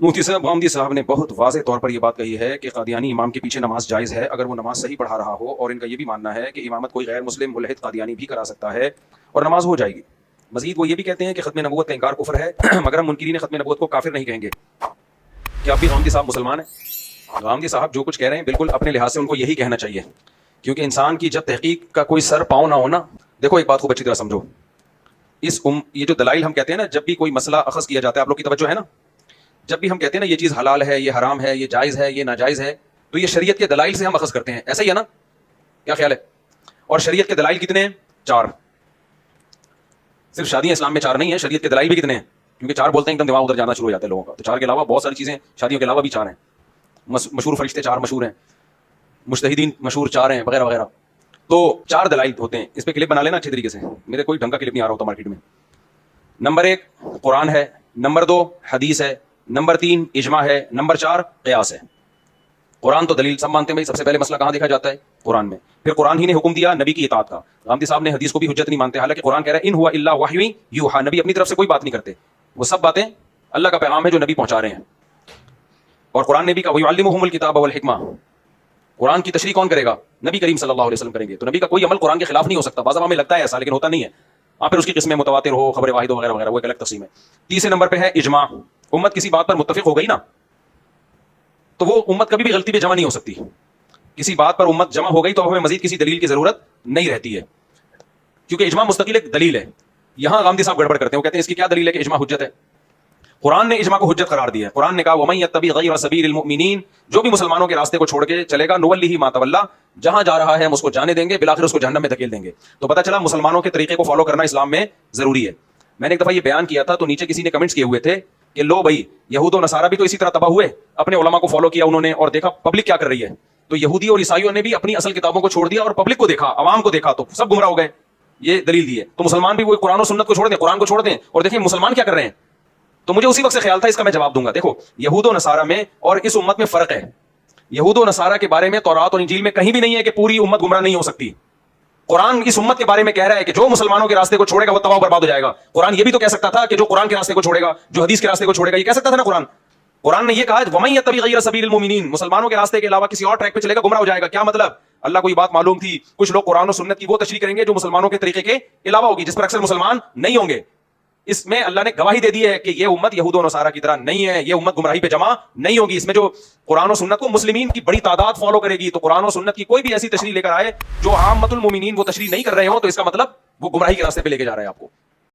مفتی صاحب غامدی صاحب نے بہت واضح طور پر یہ بات کہی ہے کہ قادیانی امام کے پیچھے نماز جائز ہے اگر وہ نماز صحیح پڑھا رہا ہو، اور ان کا یہ بھی ماننا ہے کہ امامت کوئی غیر مسلم ملحد قادیانی بھی کرا سکتا ہے اور نماز ہو جائے گی۔ مزید وہ یہ بھی کہتے ہیں کہ ختم نبوت کا انکار کفر ہے، مگر ہم منکرین ختم نبوت کو کافر نہیں کہیں گے۔ کیا اب بھی غامدی صاحب مسلمان ہیں؟ غامدی صاحب جو کچھ کہہ رہے ہیں بالکل اپنے لحاظ سے ان کو یہی کہنا چاہیے، کیونکہ انسان کی جب تحقیق کا کوئی سر پاؤں نہ ہونا۔ دیکھو ایک بات کو اچھی طرح سمجھو، یہ جو دلائل ہم کہتے ہیں نا، جب بھی کوئی مسئلہ اخذ کیا جاتا ہے، آپ لوگ کی توجہ ہے نا، جب بھی ہم کہتے ہیں نا یہ چیز حلال ہے، یہ حرام ہے، یہ جائز ہے، یہ ناجائز ہے، تو یہ شریعت کے دلائل سے ہم اخذ کرتے ہیں، ایسا ہی ہے نا؟ کیا خیال ہے؟ اور شریعت کے دلائل کتنے ہیں؟ 4۔ صرف شادیاں اسلام میں 4 نہیں ہیں، شریعت کے دلائل بھی کتنے ہیں؟ کیونکہ 4 بولتے ہیں ایک دم دماغ ادھر جانا شروع ہو جاتا ہے لوگوں کا، تو 4 کے علاوہ بہت ساری چیزیں شادیوں کے علاوہ بھی 4 ہیں۔ مشہور فرشتے 4 مشہور ہیں، مجتہدین مشہور 4 ہیں، وغیرہ وغیرہ۔ تو 4 دلائل ہوتے ہیں، اس پہ کلپ بنا لینا اچھے طریقے سے، میرے کوئی ڈھنگ کا کلپ نہیں آ رہا ہوتا مارکیٹ میں۔ نمبر 1 قرآن ہے، نمبر 2 حدیث ہے، نمبر 3 اجماع ہے، نمبر 4 قیاس ہے۔ قرآن تو دلیل سب مانتے ہیں بھائی، سب سے پہلے مسئلہ کہاں دیکھا جاتا ہے؟ قرآن میں۔ پھر قرآن ہی نے حکم دیا نبی کی اطاعت کا۔ غامدی صاحب نے حدیث کو بھی حجت نہیں مانتے، حالانکہ قرآن کہہ رہا ہے ان ہوا الا وحی یوحی، نبی اپنی طرف سے کوئی بات نہیں کرتے، وہ سب باتیں اللہ کا پیغام ہے جو نبی پہنچا رہے ہیں۔ اور قرآن نے بھی کہا وَيُعَلِّمُهُمُ الْكِتَابَ وَالْحِكْمَةَ، قرآن کی تشریح کون کرے گا؟ نبی کریم صلی اللہ علیہ وسلم کریں گے۔ تو نبی کا کوئی عمل قرآن کے خلاف نہیں ہو سکتا، بعض ہمیں لگتا ہے ایسا لیکن ہوتا نہیں ہے۔ پھر اس کی قسمیں متواتر ہو، خبر واحد ہو، وغیرہ وغیرہ، وہ ایک الگ تقسیم ہے۔ تیسرے نمبر پہ ہے اجماع، امت کسی بات پر متفق ہو گئی نا، تو وہ امت کبھی بھی غلطی پہ جمع نہیں ہو سکتی۔ کسی بات پر امت جمع ہو گئی تو ہمیں مزید کسی دلیل کی ضرورت نہیں رہتی ہے، کیونکہ اجماع مستقل ایک دلیل ہے۔ یہاں غامدی صاحب گڑبڑ کرتے ہیں، وہ کہتے ہیں اس کی کیا دلیل ہے کہ اجماع حجت ہے؟ قرآن نے اجماع کو حجت قرار دیا ہے۔ قرآن نے کہا وَمَن يَتَّبِعْ غَيْرَ سَبِيلِ الْمُؤْمِنِينَ، جو بھی مسلمانوں کے راستے کو چھوڑ کے چلے گا نُوَلِّهِ مَا تَوَلَّىٰ، جہاں جا رہا ہے ہم اس کو جانے دیں گے، بالآخر اس کو جہنم میں دھکیل دیں گے۔ تو پتہ چلا مسلمانوں کے طریقے کو فالو کرنا اسلام میں ضروری ہے۔ میں نے ایک دفعہ یہ بیان کیا تھا تو نیچے کسی نے کمنٹس کیے ہوئے تھے کہ لو بھائی یہود و نصارہ بھی تو اسی طرح تباہ ہوئے، اپنے علماء کو فالو کیا انہوں نے اور دیکھا پبلک کیا کر رہی ہے، تو یہودی اور عیسائیوں نے بھی اپنی اصل کتابوں کو چھوڑ دیا اور پبلک کو دیکھا، عوام کو دیکھا، تو سب گمراہ ہو گئے۔ یہ دلیل دی ہے۔ تو مسلمان بھی وہ قرآن و سنت کو چھوڑ دیں، قرآن کو چھوڑ دیں، اور دیکھیں مسلمان کیا کر رہے ہیں۔ تو مجھے اسی وقت سے خیال تھا اس کا میں جواب دوں گا۔ دیکھو یہود و نصارہ میں اور اس امت میں فرق ہے۔ یہود و نصارہ کے بارے میں تورات اور انجیل میں کہیں بھی نہیں ہے کہ پوری امت گمراہ نہیں ہو سکتی۔ قرآن اس امت کے بارے میں کہہ رہا ہے کہ جو مسلمانوں کے راستے کو چھوڑے گا وہ تباہ و برباد ہو جائے گا۔ قرآن یہ بھی تو کہہ سکتا تھا کہ جو قرآن کے راستے کو چھوڑے گا، جو حدیث کے راستے کو چھوڑے گا، یہ کہہ سکتا تھا نا قرآن۔ قرآن نے یہ کہا وَمَن يَتَّبِعْ غَيْرَ سَبِيلِ الْمُؤْمِنِينَ، مسلمانوں کے راستے کے علاوہ کسی اور ٹریک پہ چلے گا گمراہ ہو جائے گا۔ کیا مطلب؟ اللہ کو یہ بات معلوم تھی، کچھ لوگ قرآن و سنت کی وہ تشریح کریں گے جو مسلمانوں کے طریقے کے علاوہ ہوگی، جس پر اکثر مسلمان نہیں ہوں گے۔ اس میں اللہ نے گواہی دے دی ہے کہ یہ امت یہود و نصارہ کی طرح نہیں ہے، یہ امت گمراہی پہ جمع نہیں ہوگی۔ اس میں جو قرآن و سنت کو مسلمین کی بڑی تعداد فالو کرے گی، تو قرآن و سنت کی کوئی بھی ایسی تشریح لے کر آئے جو عامۃ المومنین وہ تشریح نہیں کر رہے ہوں، تو اس کا مطلب وہ گمراہی کے راستے پہ لے کے جا رہے ہیں آپ کو۔